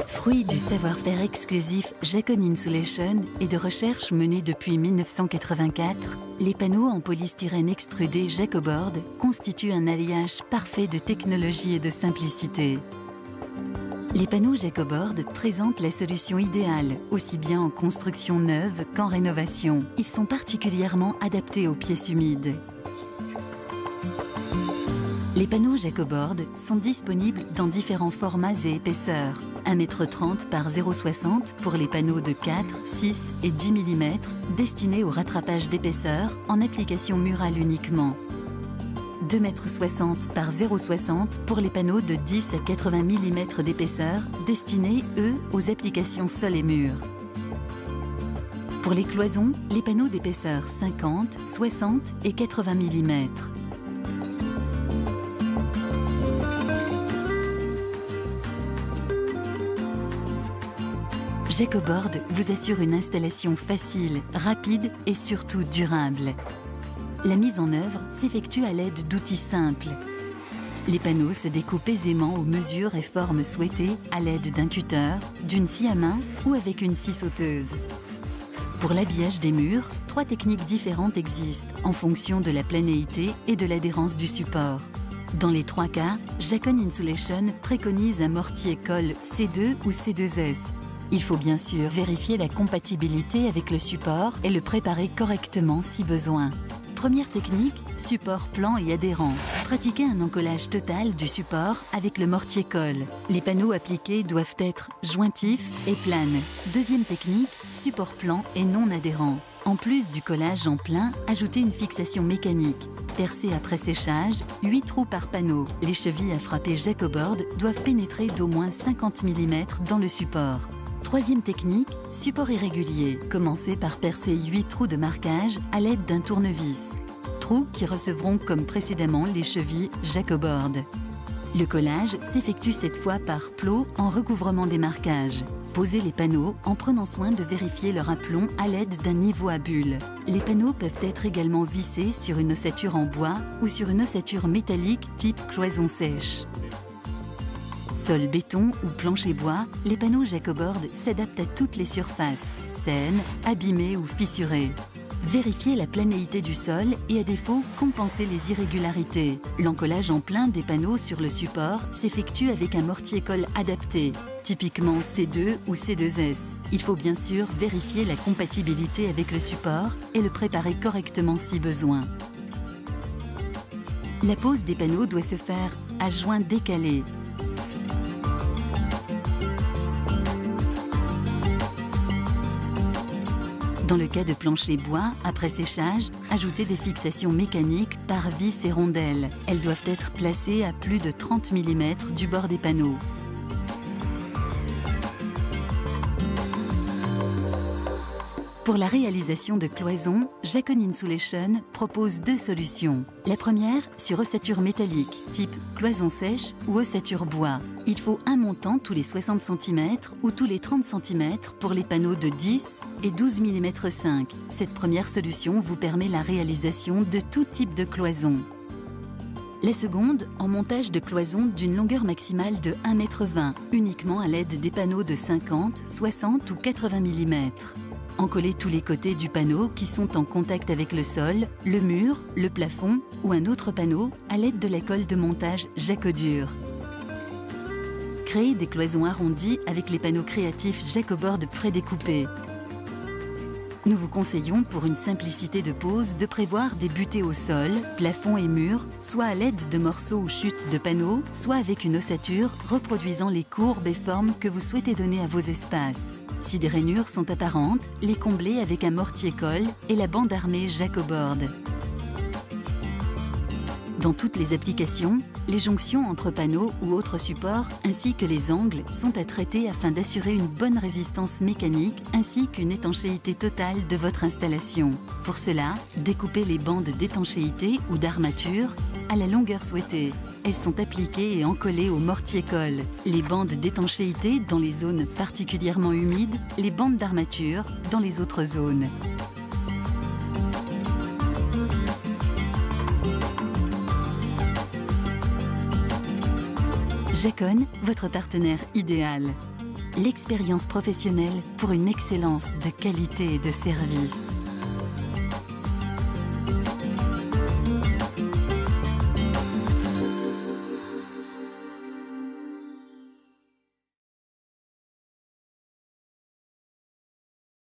Fruit du savoir-faire exclusif Jacon Insulation et de recherches menées depuis 1984, les panneaux en polystyrène extrudé Jacoboard constituent un alliage parfait de technologie et de simplicité. Les panneaux Jacoboard présentent la solution idéale, aussi bien en construction neuve qu'en rénovation. Ils sont particulièrement adaptés aux pièces humides. Les panneaux Jacoboard sont disponibles dans différents formats et épaisseurs. 1,30 m par 0,60 m pour les panneaux de 4, 6 et 10 mm destinés au rattrapage d'épaisseur en application murale uniquement. 2,60 m par 0,60 m pour les panneaux de 10 à 80 mm d'épaisseur destinés, eux, aux applications sol et mur. Pour les cloisons, les panneaux d'épaisseur 50, 60 et 80 mm. Jacoboard vous assure une installation facile, rapide et surtout durable. La mise en œuvre s'effectue à l'aide d'outils simples. Les panneaux se découpent aisément aux mesures et formes souhaitées à l'aide d'un cutter, d'une scie à main ou avec une scie sauteuse. Pour l'habillage des murs, 3 techniques différentes existent en fonction de la planéité et de l'adhérence du support. Dans les 3 cas, Jacon Insulation préconise un mortier-colle C2 ou C2S. Il faut bien sûr vérifier la compatibilité avec le support et le préparer correctement si besoin. Première technique, support plan et adhérent. Pratiquez un encollage total du support avec le mortier-colle. Les panneaux appliqués doivent être jointifs et planes. Deuxième technique, support plan et non adhérent. En plus du collage en plein, ajoutez une fixation mécanique. Percée après séchage, 8 trous par panneau. Les chevilles à frapper Jacoboard doivent pénétrer d'au moins 50 mm dans le support. Troisième technique, support irrégulier. Commencez par percer 8 trous de marquage à l'aide d'un tournevis. Trous qui recevront comme précédemment les chevilles Jacoboard. Le collage s'effectue cette fois par plot en recouvrement des marquages. Posez les panneaux en prenant soin de vérifier leur aplomb à l'aide d'un niveau à bulles. Les panneaux peuvent être également vissés sur une ossature en bois ou sur une ossature métallique type cloison sèche. Sol béton ou plancher bois, les panneaux Jacoboard s'adaptent à toutes les surfaces, saines, abîmées ou fissurées. Vérifiez la planéité du sol et à défaut, compensez les irrégularités. L'encollage en plein des panneaux sur le support s'effectue avec un mortier-colle adapté, typiquement C2 ou C2S. Il faut bien sûr vérifier la compatibilité avec le support et le préparer correctement si besoin. La pose des panneaux doit se faire à joint décalé. Dans le cas de plancher bois, après séchage, ajoutez des fixations mécaniques par vis et rondelles. Elles doivent être placées à plus de 30 mm du bord des panneaux. Pour la réalisation de cloisons, Jacon Insulation propose 2 solutions. La première, sur ossature métallique, type cloison sèche ou ossature bois. Il faut un montant tous les 60 cm ou tous les 30 cm pour les panneaux de 10 et 12 mm 5. Cette première solution vous permet la réalisation de tout type de cloison. La seconde, en montage de cloison d'une longueur maximale de 1,20 m, uniquement à l'aide des panneaux de 50, 60 ou 80 mm. Encollez tous les côtés du panneau qui sont en contact avec le sol, le mur, le plafond ou un autre panneau à l'aide de la colle de montage Jacodur. Créez des cloisons arrondies avec les panneaux créatifs Jacoboard prédécoupés. Nous vous conseillons, pour une simplicité de pose, de prévoir des butées au sol, plafond et mur, soit à l'aide de morceaux ou chutes de panneaux, soit avec une ossature reproduisant les courbes et formes que vous souhaitez donner à vos espaces. Si des rainures sont apparentes, les combler avec un mortier-colle et la bande armée Jacoboard. Dans toutes les applications, les jonctions entre panneaux ou autres supports ainsi que les angles sont à traiter afin d'assurer une bonne résistance mécanique ainsi qu'une étanchéité totale de votre installation. Pour cela, découpez les bandes d'étanchéité ou d'armature à la longueur souhaitée. Elles sont appliquées et encollées au mortier-colle. Les bandes d'étanchéité dans les zones particulièrement humides, les bandes d'armature dans les autres zones. Jacon, votre partenaire idéal. L'expérience professionnelle pour une excellence de qualité et de service.